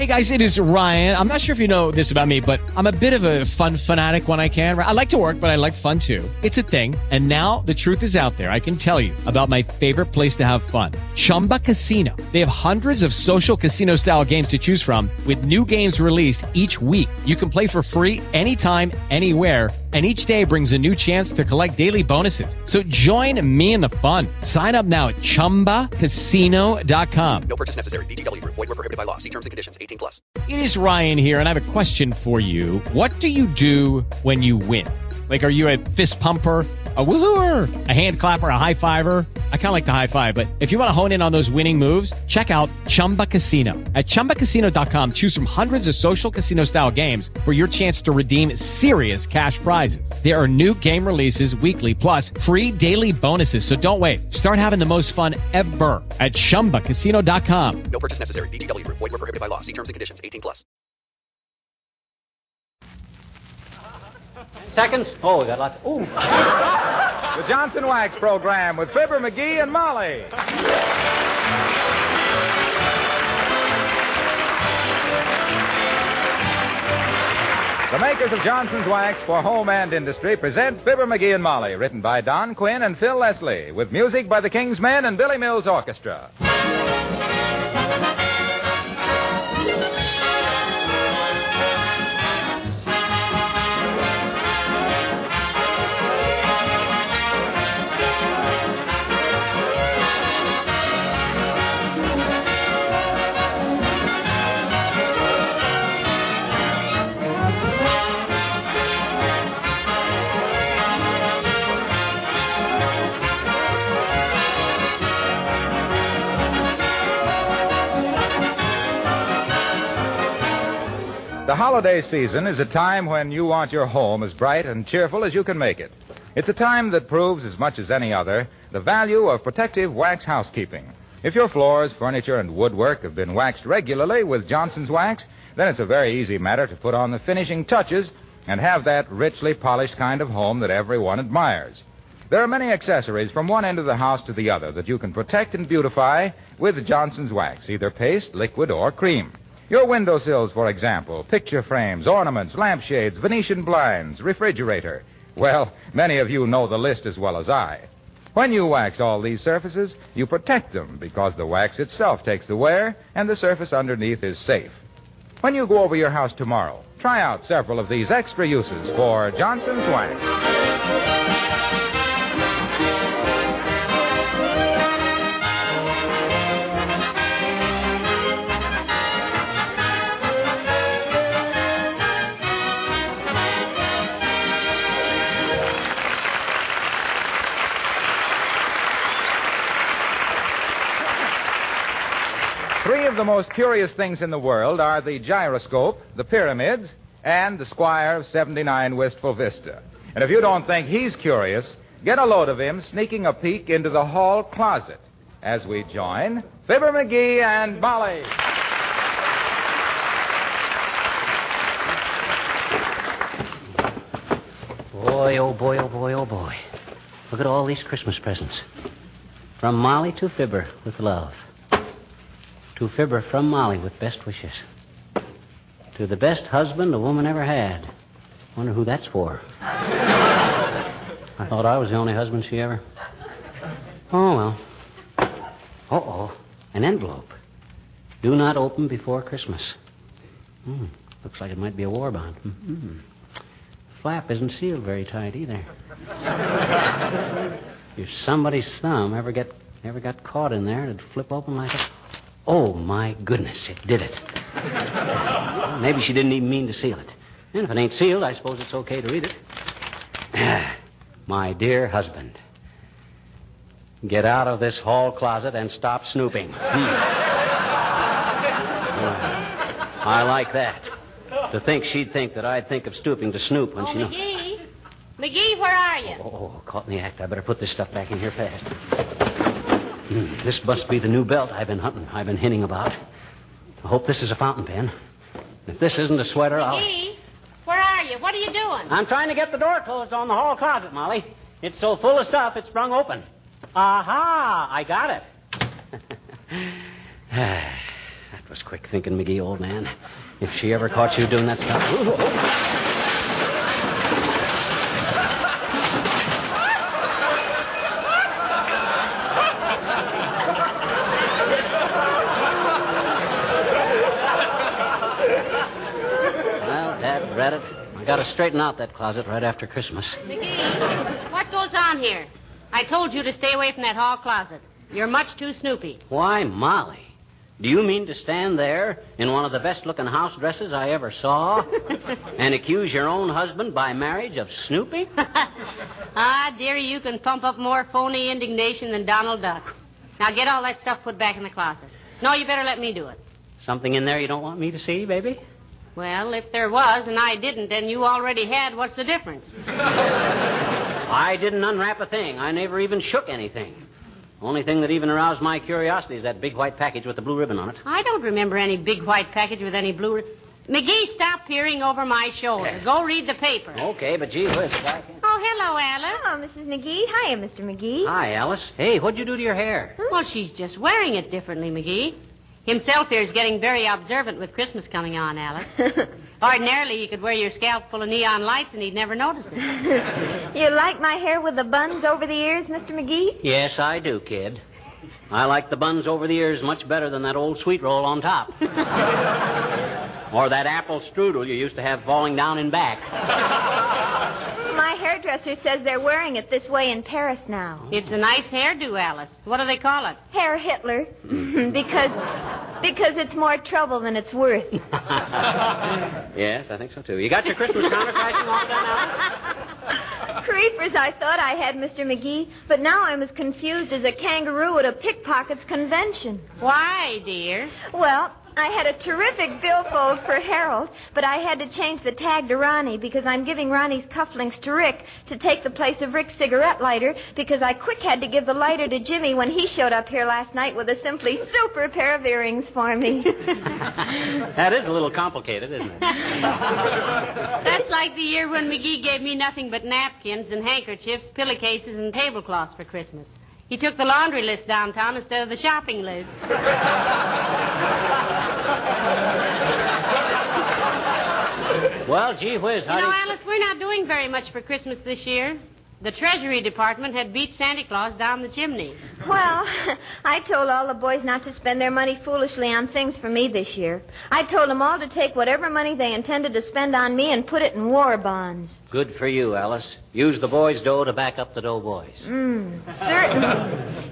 Hey, guys, it is Ryan. I'm not sure if you know this about me, but I'm a bit of a fun fanatic when I can. I like to work, but I like fun, too. It's a thing. And now the truth is out there. I can tell you about my favorite place to have fun. Chumba Casino. They have hundreds of social casino-style games to choose from with new games released each week. You can play for free anytime, anywhere, and each day brings a new chance to collect daily bonuses. So join me in the fun. Sign up now at ChumbaCasino.com. No purchase necessary. VGW Group. Void where prohibited by law. See terms and conditions. 18 plus. It is Ryan here, and I have a question for you. What do you do when you win? Like, are you a fist pumper, a woohooer, a hand clapper, a high fiver? I kind of like the high five, but if you want to hone in on those winning moves, check out Chumba Casino. At ChumbaCasino.com, choose from hundreds of social casino-style games for your chance to redeem serious cash prizes. There are new game releases weekly, plus free daily bonuses. So don't wait. Start having the most fun ever at ChumbaCasino.com. No purchase necessary. VGW Group. Void where prohibited by law. See terms and conditions. 18 plus. Seconds? Oh, we got lots. Ooh. The Johnson Wax Program with Fibber, McGee, and Molly. The makers of Johnson's Wax for home and industry present Fibber, McGee, and Molly, written by Don Quinn and Phil Leslie, with music by the King's Men and Billy Mills Orchestra. The holiday season is a time when you want your home as bright and cheerful as you can make it. It's a time that proves, as much as any other, the value of protective wax housekeeping. If your floors, furniture, and woodwork have been waxed regularly with Johnson's Wax, then it's a very easy matter to put on the finishing touches and have that richly polished kind of home that everyone admires. There are many accessories from one end of the house to the other that you can protect and beautify with Johnson's Wax, either paste, liquid, or cream. Your windowsills, for example, picture frames, ornaments, lampshades, Venetian blinds, refrigerator. Well, many of you know the list as well as I. When you wax all these surfaces, you protect them because the wax itself takes the wear and the surface underneath is safe. When you go over your house tomorrow, try out several of these extra uses for Johnson's Wax. 3 of the most curious things in the world are the gyroscope, the pyramids, and the Squire of 79 Wistful Vista. And if you don't think he's curious, get a load of him sneaking a peek into the hall closet as we join Fibber, McGee, and Molly. Boy, oh boy, oh boy, oh boy. Look at all these Christmas presents. From Molly to Fibber with love. To Fibber from Molly with best wishes. To the best husband a woman ever had. Wonder who that's for. I thought I was the only husband she ever... Oh, well. Uh-oh. An envelope. Do not open before Christmas. Looks like it might be a war bond. Flap isn't sealed very tight either. If somebody's thumb ever got caught in there, it'd flip open like a... Oh, my goodness, it did it. Maybe she didn't even mean to seal it. And if it ain't sealed, I suppose it's okay to read it. My dear husband, get out of this hall closet and stop snooping. I like that. To think she'd think that I'd think of stooping to snoop when she knows. McGee? McGee, where are you? Oh, caught in the act. I better put this stuff back in here fast. This must be the new belt I've been hinting about. I hope this is a fountain pen. If this isn't a sweater, McGee, where are you? What are you doing? I'm trying to get the door closed on the hall closet, Molly. It's so full of stuff, it's sprung open. Aha! I got it. That was quick thinking, McGee, old man. If she ever caught you doing that stuff... Ooh. Well, Dad, read it. I got to straighten out that closet right after Christmas. McGee, what goes on here? I told you to stay away from that hall closet. You're much too snoopy. Why, Molly, do you mean to stand there in one of the best-looking house dresses I ever saw and accuse your own husband by marriage of snooping? Ah, dearie, you can pump up more phony indignation than Donald Duck. Now get all that stuff put back in the closet. No, you better let me do it. Something in there you don't want me to see, baby? Well, if there was and I didn't and you already had, what's the difference? I didn't unwrap a thing. I never even shook anything. Only thing that even aroused my curiosity is that big white package with the blue ribbon on it. I don't remember any big white package with any blue... McGee, stop peering over my shoulder. Go read the paper. Okay, but gee whiz, I can't... Oh, hello, Alice. Hello, Mrs. McGee. Hiya, Mr. McGee. Hi, Alice. Hey, what'd you do to your hair? Well, she's just wearing it differently, McGee. Himself here is getting very observant with Christmas coming on, Alice. Ordinarily, you could wear your scalp full of neon lights and he'd never notice it. You like my hair with the buns over the ears, Mr. McGee? Yes, I do, kid. I like the buns over the ears much better than that old sweet roll on top. Or that apple strudel you used to have falling down in back. My hairdresser says they're wearing it this way in Paris now. It's a nice hairdo, Alice. What do they call it? Hair Hitler. because it's more trouble than it's worth. Yes, I think so, too. You got your Christmas counterfacting all done, Alice? Creepers, I thought I had, Mr. McGee, but now I'm as confused as a kangaroo at a pickpockets convention. Why, dear? Well, I had a terrific billfold for Harold, but I had to change the tag to Ronnie because I'm giving Ronnie's cufflinks to Rick to take the place of Rick's cigarette lighter because I quick had to give the lighter to Jimmy when he showed up here last night with a simply super pair of earrings for me. That is a little complicated, isn't it? That's like the year when McGee gave me nothing but napkins and handkerchiefs, pillowcases, and tablecloths for Christmas. He took the laundry list downtown instead of the shopping list. Well, gee whiz, how Alice, we're not doing very much for Christmas this year. The Treasury Department had beat Santa Claus down the chimney. Well, I told all the boys not to spend their money foolishly on things for me this year. I told them all to take whatever money they intended to spend on me and put it in war bonds. Good for you, Alice. Use the boys' dough to back up the doughboys. Certainly.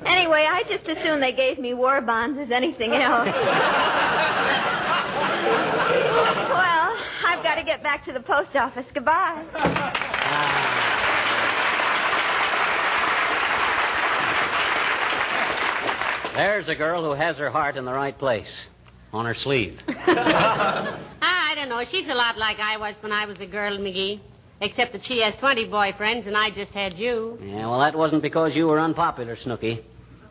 Anyway, I just as soon they gave me war bonds as anything else. Well, I've got to get back to the post office. Goodbye. There's a girl who has her heart in the right place. On her sleeve. I don't know. She's a lot like I was when I was a girl, McGee. Except that she has 20 boyfriends and I just had you. Yeah, well, that wasn't because you were unpopular, Snooky.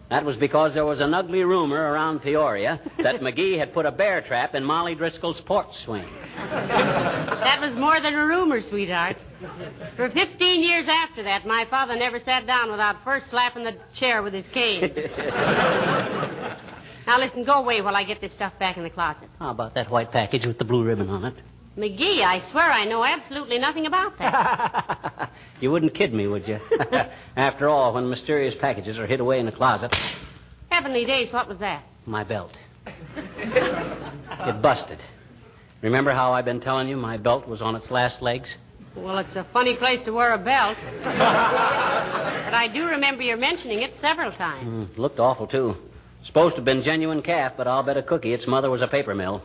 That was because there was an ugly rumor around Peoria that McGee had put a bear trap in Molly Driscoll's porch swing. That was more than a rumor, sweetheart. For 15 years after that, my father never sat down without first slapping the chair with his cane. Now, listen, go away while I get this stuff back in the closet. How about that white package with the blue ribbon on it? McGee, I swear I know absolutely nothing about that. You wouldn't kid me, would you? After all, when mysterious packages are hid away in the closet... Heavenly days, what was that? My belt. It busted. Remember how I've been telling you my belt was on its last legs? Well, it's a funny place to wear a belt. But I do remember your mentioning it several times. Looked awful, too. Supposed to have been genuine calf, but I'll bet a cookie its mother was a paper mill.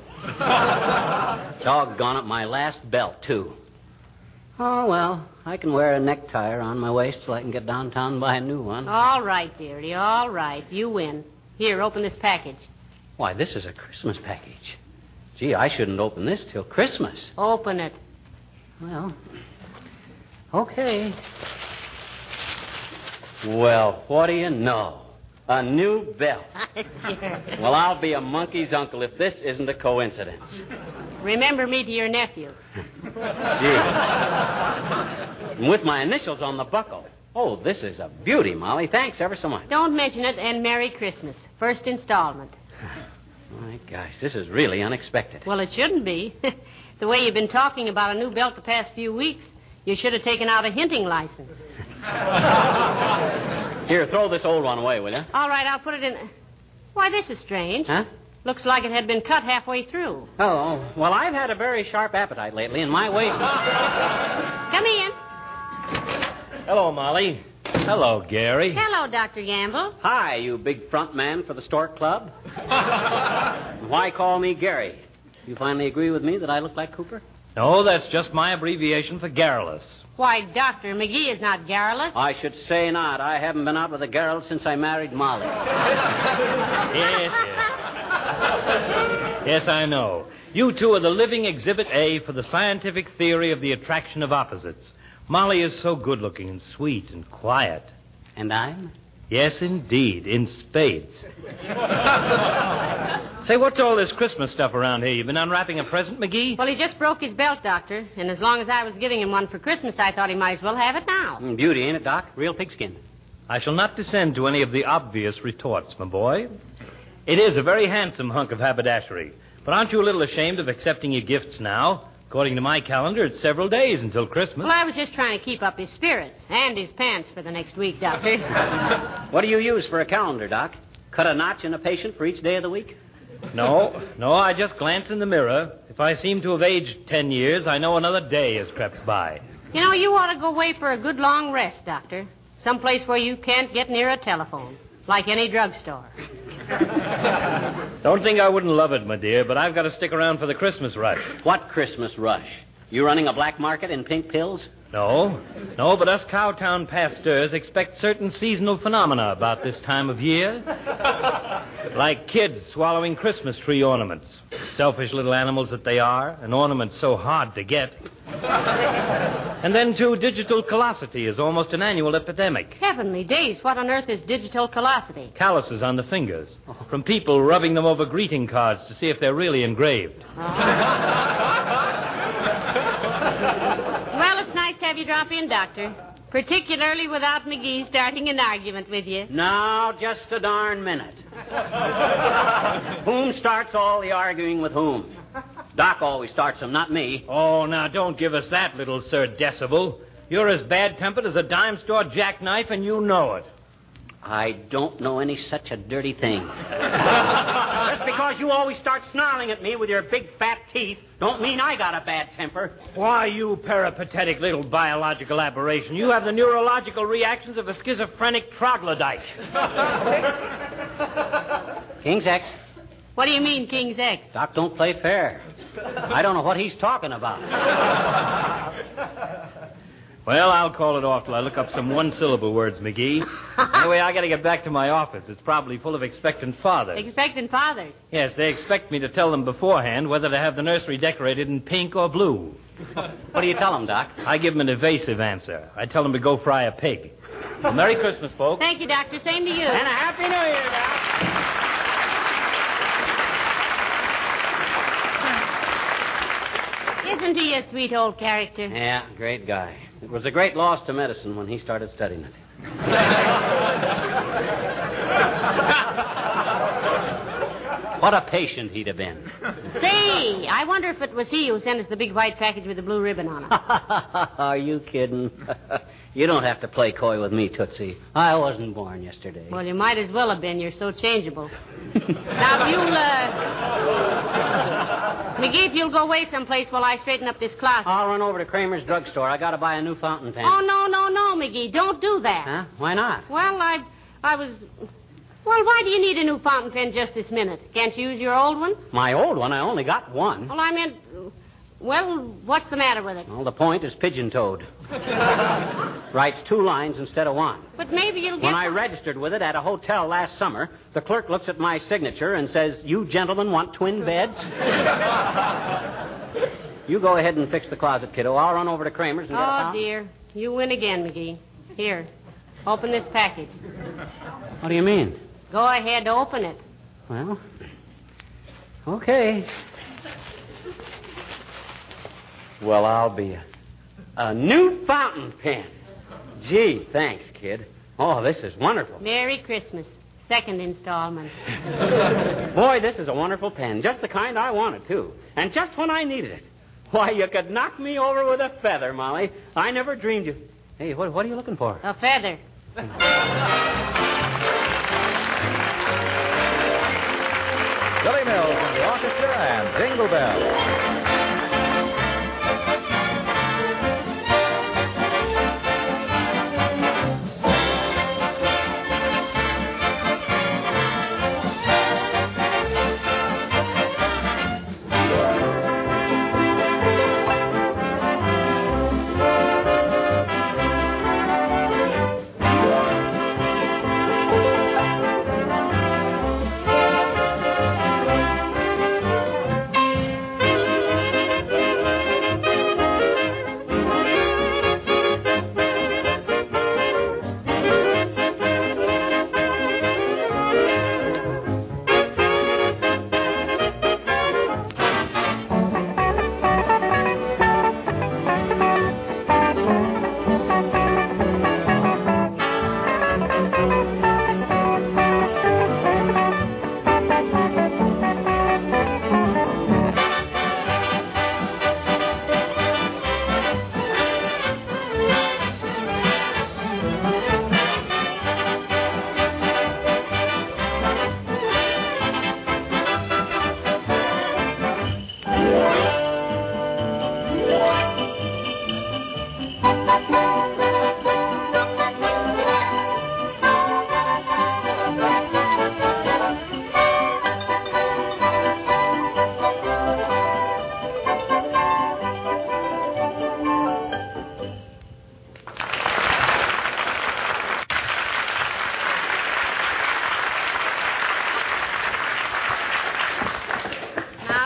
Doggone it, my last belt, too. Oh, well, I can wear a necktie around my waist so I can get downtown and buy a new one. All right, dearie, all right. You win. Here, open this package. Why, this is a Christmas package. Gee, I shouldn't open this till Christmas. Open it. Well, okay. Well, what do you know? A new belt. Well, I'll be a monkey's uncle if this isn't a coincidence. Remember me to your nephew. Gee. And with my initials on the buckle. Oh, this is a beauty, Molly. Thanks ever so much. Don't mention it, and Merry Christmas. First installment. All right. gosh, this is really unexpected. Well, it shouldn't be. The way you've been talking about a new belt the past few weeks, you should have taken out a hinting license. Here, throw this old one away, will you? All right, I'll put it in. Why, this is strange. Huh? Looks like it had been cut halfway through. Oh, well, I've had a very sharp appetite lately, and my waist... Come in. Hello, Molly. Hello, Gary. Hello, Dr. Gamble. Hi, you big front man for the Stork Club. Why call me Gary? You finally agree with me that I look like Cooper? No, that's just my abbreviation for garrulous. Why, Doctor, McGee is not garrulous. I should say not. I haven't been out with a garrel since I married Molly. Yes. Yes, I know. You two are the living exhibit A for the scientific theory of the attraction of opposites. Molly is so good-looking and sweet and quiet. And I'm? Yes, indeed, in spades. Say, what's all this Christmas stuff around here? You been unwrapping a present, McGee? Well, he just broke his belt, Doctor. And as long as I was giving him one for Christmas, I thought he might as well have it now. Beauty, ain't it, Doc? Real pigskin. I shall not descend to any of the obvious retorts, my boy. It is a very handsome hunk of haberdashery. But aren't you a little ashamed of accepting your gifts now? According to my calendar, it's several days until Christmas. Well, I was just trying to keep up his spirits and his pants for the next week, Doctor. What do you use for a calendar, Doc? Cut a notch in a patient for each day of the week? No, I just glance in the mirror. If I seem to have aged 10 years, I know another day has crept by. You know, you ought to go away for a good long rest, Doctor. Someplace where you can't get near a telephone, like any drugstore. Don't think I wouldn't love it, my dear, but I've got to stick around for the Christmas rush. What Christmas rush? You running a black market in pink pills? No, but us Cowtown pasteurs expect certain seasonal phenomena about this time of year. Like kids swallowing Christmas tree ornaments. Selfish little animals that they are, and ornaments so hard to get. And then, too, digital callosity is almost an annual epidemic. Heavenly days, what on earth is digital callosity? Calluses on the fingers. From people rubbing them over greeting cards to see if they're really engraved. Well, it's nice to have you drop in, Doctor. Particularly without McGee starting an argument with you. No, just a darn minute. Whom starts all the arguing with whom? Doc always starts them, not me. Oh, now, don't give us that, little Sir Decibel. You're as bad-tempered as a dime store jackknife, and you know it. I don't know any such a dirty thing. Just because you always start snarling at me with your big fat teeth don't mean I got a bad temper. Why, you peripatetic little biological aberration. You have the neurological reactions of a schizophrenic troglodyte. King's X. What do you mean, King's X? Doc don't play fair. I don't know what he's talking about. Well, I'll call it off till I look up some one-syllable words, McGee. Anyway, I got to get back to my office. It's probably full of expectant fathers. Expectant fathers? Yes, they expect me to tell them beforehand whether to have the nursery decorated in pink or blue. What do you tell them, Doc? I give them an evasive answer. I tell them to go fry a pig. Well, Merry Christmas, folks. Thank you, Doctor. Same to you. And a Happy New Year, Doc. Isn't he a sweet old character? Yeah, great guy. It was a great loss to medicine when he started studying it. What a patient he'd have been. Say, I wonder if it was he who sent us the big white package with the blue ribbon on it. Are you kidding? You don't have to play coy with me, Tootsie. I wasn't born yesterday. Well, you might as well have been. You're so changeable. Now, McGee, if you'll go away someplace while I straighten up this closet. I'll run over to Kramer's drugstore. I got to buy a new fountain pen. Oh, no, McGee. Don't do that. Huh? Why not? Well, I was... Well, why do you need a new fountain pen just this minute? Can't you use your old one? My old one? I only got one. Well, I meant... Well, what's the matter with it? Well, the point is pigeon-toed. Writes 2 lines instead of 1. But maybe you'll get... When I registered with it at a hotel last summer, the clerk looks at my signature and says, "You gentlemen want twin beds?" You go ahead and fix the closet, kiddo. I'll run over to Kramer's and get a fountain. Oh, dear. You win again, McGee. Here, open this package. What do you mean? Go ahead, open it. Well, okay. Well, I'll be a new fountain pen. Gee, thanks, kid. Oh, this is wonderful. Merry Christmas. Second installment. Boy, this is a wonderful pen. Just the kind I wanted, too. And just when I needed it. Why, you could knock me over with a feather, Molly. I never dreamed you... Hey, what are you looking for? A feather. Billy Mills and the orchestra and Jingle Bell.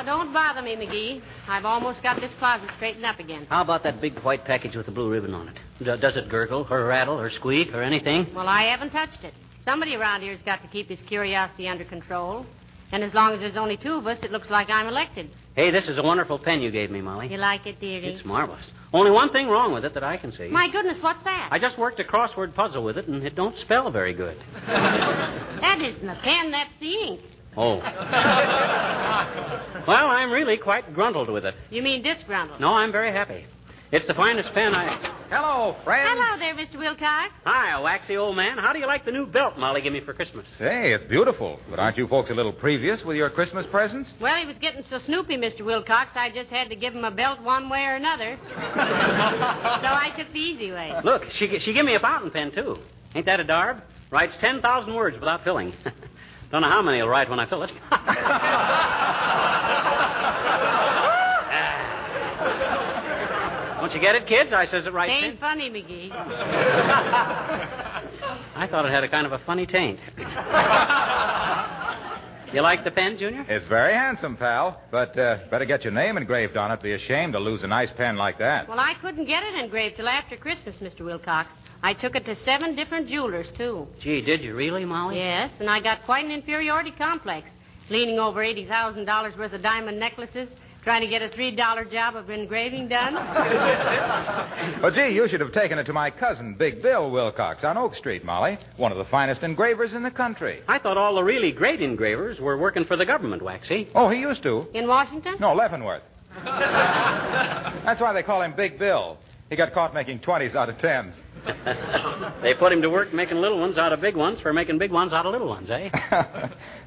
Don't bother me, McGee. I've almost got this closet straightened up again. How about that big white package with the blue ribbon on it? Does it gurgle or rattle or squeak or anything? Well, I haven't touched it. Somebody around here's got to keep his curiosity under control. And as long as there's only two of us, it looks like I'm elected. Hey, this is a wonderful pen you gave me, Molly. You like it, dearie? It's marvelous. Only one thing wrong with it that I can see. My goodness, what's that? I just worked a crossword puzzle with it, and it don't spell very good. That isn't a pen, that's the ink. Oh. Well, I'm really quite gruntled with it. You mean disgruntled? No, I'm very happy. It's the finest pen I... Hello, friend. Hello there, Mr. Wilcox. Hi, waxy old man. How do you like the new belt Molly gave me for Christmas? Say, it's beautiful. But aren't you folks a little previous with your Christmas presents? Well, he was getting so snoopy, Mr. Wilcox, I just had to give him a belt one way or another. So I took the easy way. Look, she gave me a fountain pen, too. Ain't that a darb? Writes 10,000 words without filling. Don't know how many he'll write when I fill it. Don't you get it, kids? I says it right. Ain't funny, McGee. I thought it had a kind of a funny taint. You like the pen, Junior? It's very handsome, pal. But better get your name engraved on it. Be ashamed to lose a nice pen like that. Well, I couldn't get it engraved till after Christmas, Mr. Wilcox. I took it to 7 different jewelers, too. Gee, did you really, Molly? Yes, and I got quite an inferiority complex. Leaning over $80,000 worth of diamond necklaces, trying to get a $3 job of engraving done. Well, gee, you should have taken it to my cousin, Big Bill Wilcox, on Oak Street, Molly. One of the finest engravers in the country. I thought all the really great engravers were working for the government, Waxy. Oh, he used to. In Washington? No, Leavenworth. That's why they call him Big Bill. He got caught making 20s out of 10s. They put him to work making little ones out of big ones for making big ones out of little ones, eh?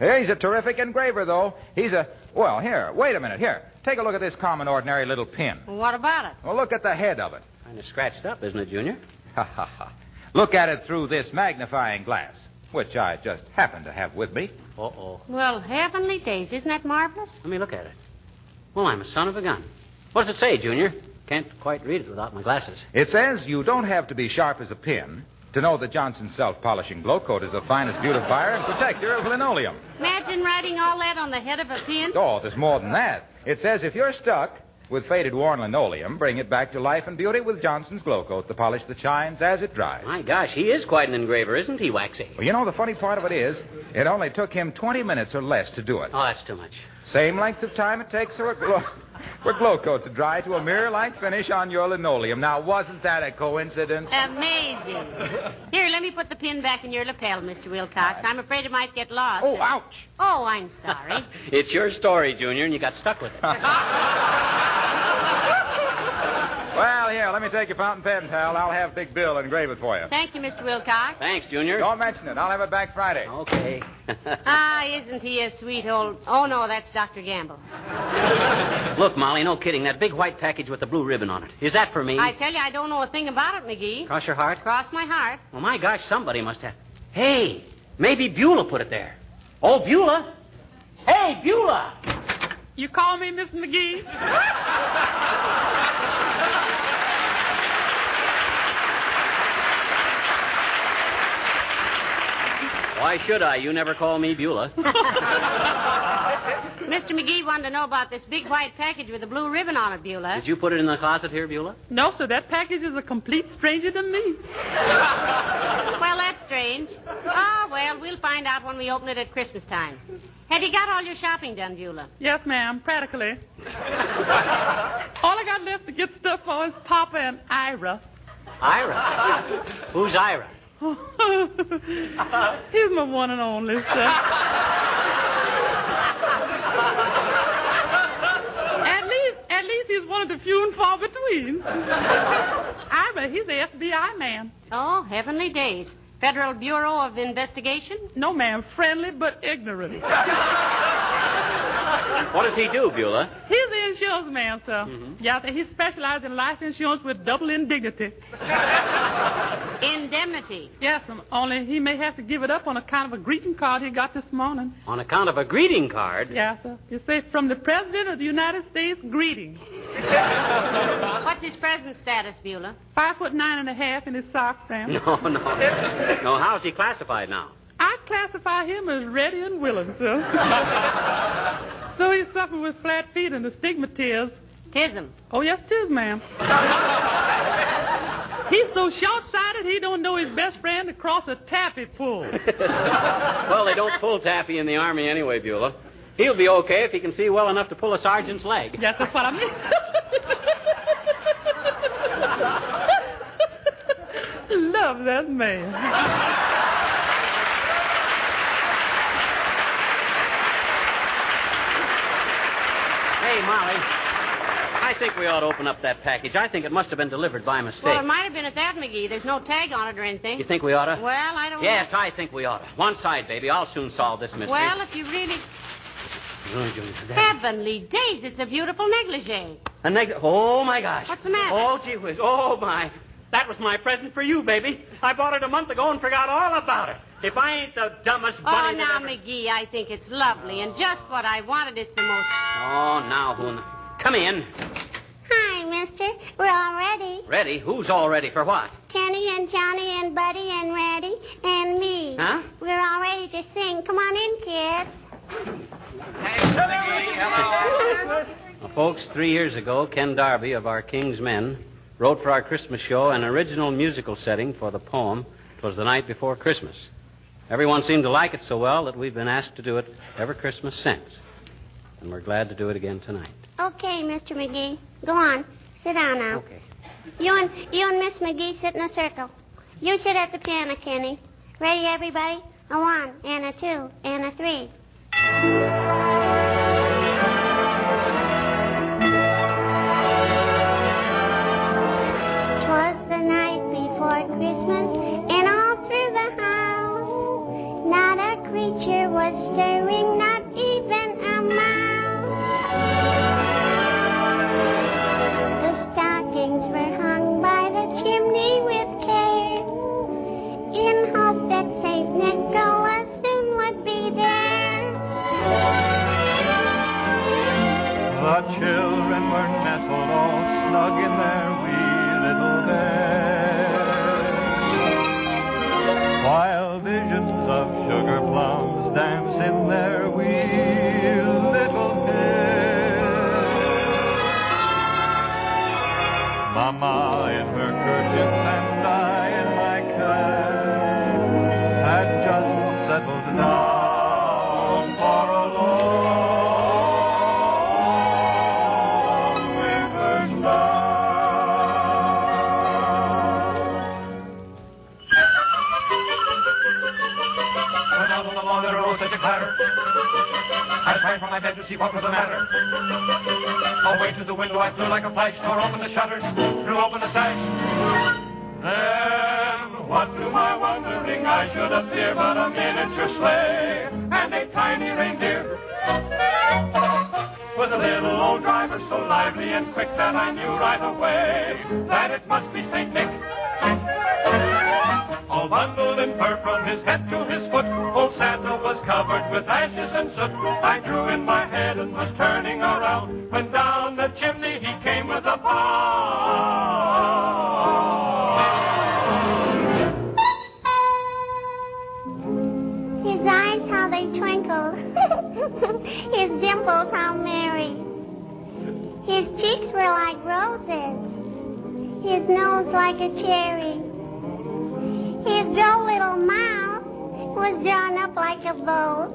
Yeah, he's a terrific engraver, though. He's a... Well, here, wait a minute. Here, take a look at this common, ordinary little pin. Well, what about it? Well, look at the head of it. Kind of scratched up, isn't it, Junior? Ha, ha, ha. Look at it through this magnifying glass, which I just happen to have with me. Uh-oh. Well, heavenly days, isn't that marvelous? Let me look at it. Well, I'm a son of a gun. What does it say, Junior? Can't quite read it without my glasses. It says you don't have to be sharp as a pin to know that Johnson's self-polishing glow coat is the finest beautifier and protector of linoleum. Imagine writing all that on the head of a pin. Oh, there's more than that. It says if you're stuck with faded, worn linoleum, bring it back to life and beauty with Johnson's glow coat, the polish that shines as it dries. My gosh, he is quite an engraver, isn't he, Waxy? Well, you know, the funny part of it is, it only took him 20 minutes or less to do it. Oh, that's too much. Same length of time it takes for a glow... Put glow coat to dry to a mirror-like finish on your linoleum. Now, wasn't that a coincidence? Amazing. Here, let me put the pin back in your lapel, Mr. Wilcox. I'm afraid it might get lost. Oh, ouch. Oh, I'm sorry. It's your story, Junior, and you got stuck with it. Well, here, let me take your fountain pen, pal. I'll have Big Bill engrave it for you. Thank you, Mr. Wilcox. Thanks, Junior. Don't mention it. I'll have it back Friday. Okay. Ah, isn't he a sweet old... Oh, no, that's Dr. Gamble. Look, Molly, no kidding. That big white package with the blue ribbon on it. Is that for me? I tell you, I don't know a thing about it, McGee. Cross your heart? Cross my heart. Well, my gosh, somebody must have. Hey, maybe Beulah put it there. Oh, Beulah. Hey, Beulah. You call me Miss McGee? Why should I? You never call me Beulah. Mr. McGee wanted to know about this big white package with a blue ribbon on it, Beulah. Did you put it in the closet here, Beulah? No, sir. That package is a complete stranger to me. Well, that's strange. Oh, well, we'll find out when we open it at Christmas time. Have you got all your shopping done, Beulah? Yes, ma'am, practically. All I got left to get stuff for is Papa and Ira. Ira? Who's Ira? He's my one and only, sir. At least he's one of the few and far between. Ira, he's the FBI man. Oh, heavenly days. Federal Bureau of Investigation? No, ma'am, friendly but ignorant. What does he do, Beulah? He's the insurance man, sir. Mm-hmm. Yeah, he specializes in life insurance with double indignity. Indemnity. Yes, only he may have to give it up on account of a greeting card he got this morning. On account of a greeting card? Yes, sir. You say, from the President of the United States, greeting. What's his present status, Beulah? 5'9.5" in his socks, Sam. No. No, how's he classified now? I classify him as ready and willing, sir. So he's suffering with flat feet and astigmatism. Tism. Oh, yes, tis, ma'am. He's so short-sighted he don't know his best friend across a taffy pull. Well, they don't pull taffy in the Army anyway, Beulah. He'll be okay if he can see well enough to pull a sergeant's leg. Yes, that's what I mean. Love that man. Hey, Molly, I think we ought to open up that package. I think it must have been delivered by mistake. Well, it might have been at that, McGee. There's no tag on it or anything. You think we ought to? Well, I don't Yes, know. I think we ought to. One side, baby. I'll soon solve this mystery. Well, if you really... Heavenly days, it's a beautiful negligee. Oh, my gosh. What's the matter? Oh, gee whiz. Oh, my. That was my present for you, baby. I bought it a month ago and forgot all about it. If I ain't the dumbest bunny now, that ever... McGee, I think it's lovely and just what I wanted. It's the most... Oh, now, Hoon. Come in. Hi, mister. We're all ready. Ready? Who's all ready for what? Kenny and Johnny and Buddy and Reddy and me. Huh? We're all ready to sing. Come on in, kids. Well, folks, 3 years ago, Ken Darby of our King's Men wrote for our Christmas show an original musical setting for the poem, "'Twas the Night Before Christmas." Everyone seemed to like it so well that we've been asked to do it every Christmas since. And we're glad to do it again tonight. Okay, Mr. McGee. Go on. Sit down now. Okay. You and Miss McGee sit in a circle. You sit at the piano, Kenny. Ready, everybody? A 1 and a 2 and a 3. "'Twas the night before Christmas, and all through the house, not a creature was stirring, not even a mouse. The stockings were hung by the chimney with care, in hope that St. Nicholas soon would be there. The children were nestled all snug in their wee little beds, while visions of sugar plums danced in their wee little heads. Mama in her kerchief and I in my cap had just settled down for a long such a clatter. I sprang from my bed to see what was the matter. Away to the window I flew like a flash, tore open the shutters, threw open the sash. Then, what to my wondering I should appear but a miniature sleigh and a tiny reindeer. With a little old driver so lively and quick that I knew right away that it must be St. Nick. All bundled in fur from his head to his foot, old Santa was covered with ashes and soot. I drew in my head and was turning around when down the chimney he came with a bound. His eyes, how they twinkled. His dimples, how merry. His cheeks were like roses. His nose like a cherry. His droll little mouth was drawn up like a bow.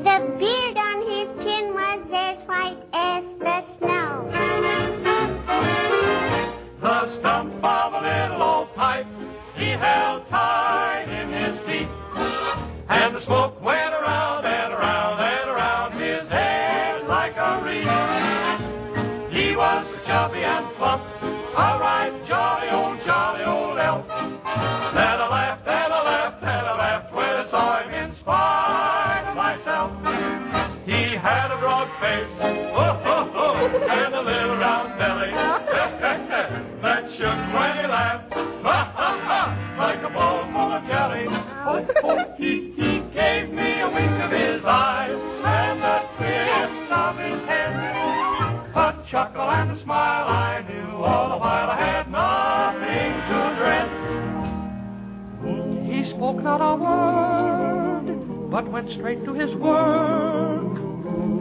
The beard on his chin was as white as the snow. The stump of a little old pipe he held tight in his teeth, and the smoke went around and around and around his head like a wreath. He was so chubby and plump, a right jolly old elf. Then I laughed and I laughed and I laughed when I saw him in spite of myself. He had a broad face, and a little round belly that shook when he laughed, like a bowl full of jelly. He gave me a wink of his eye and a twist of his head, a chuckle and a smile I knew all the while I had nothing to dread. He spoke not a word, but went straight to his work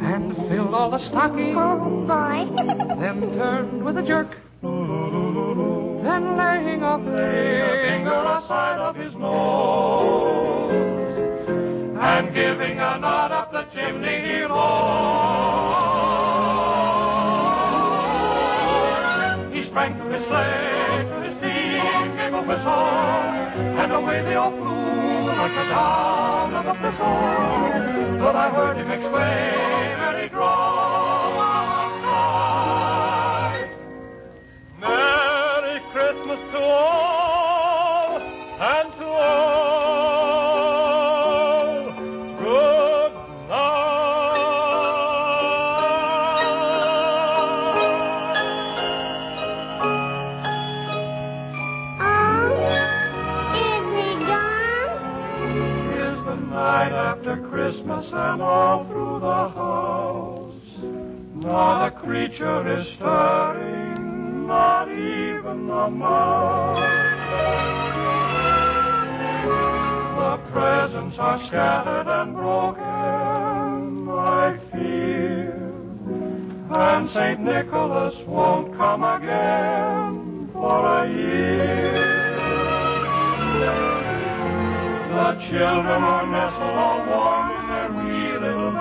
and filled all the stockings. Oh, boy. Then turned with a jerk. Then laying a finger aside of his nose And giving a nod up the chimney he rode. He sprang to his sleigh, to his team, gave a whistle, and away they all flew like the down of a thistle. But I heard him exclaim very dry, Merry Christmas to all, and to all, good night after Christmas and all through the house. Not a creature is stirring, not even a mouse. The presents are scattered and broken, I fear, and St. Nicholas won't come again for a year. The children are nestled all warm in their wee little beds,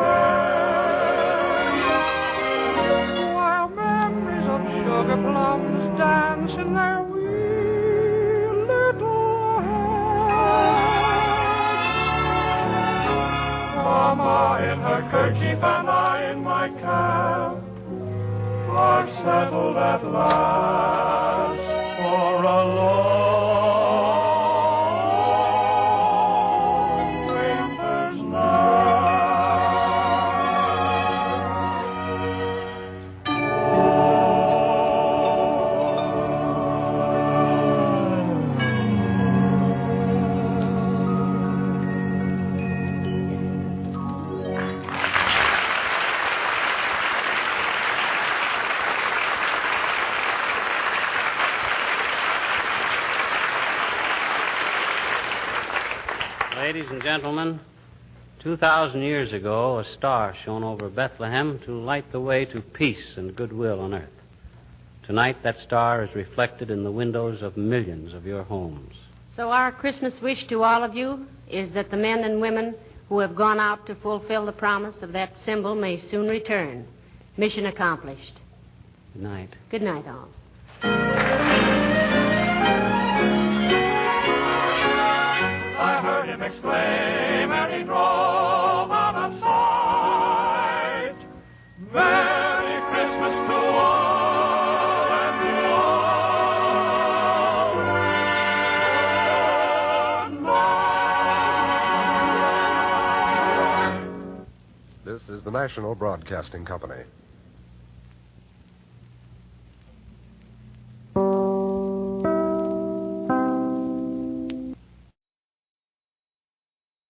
while memories of sugar plums dance in their wee little heads. Mama in her kerchief and I in my cap are settled at last for a long Ladies and gentlemen, 2,000 years ago, a star shone over Bethlehem to light the way to peace and goodwill on earth. Tonight, that star is reflected in the windows of millions of your homes. So our Christmas wish to all of you is that the men and women who have gone out to fulfill the promise of that symbol may soon return. Mission accomplished. Good night. Good night, all. I heard him exclaim. This is the National Broadcasting Company.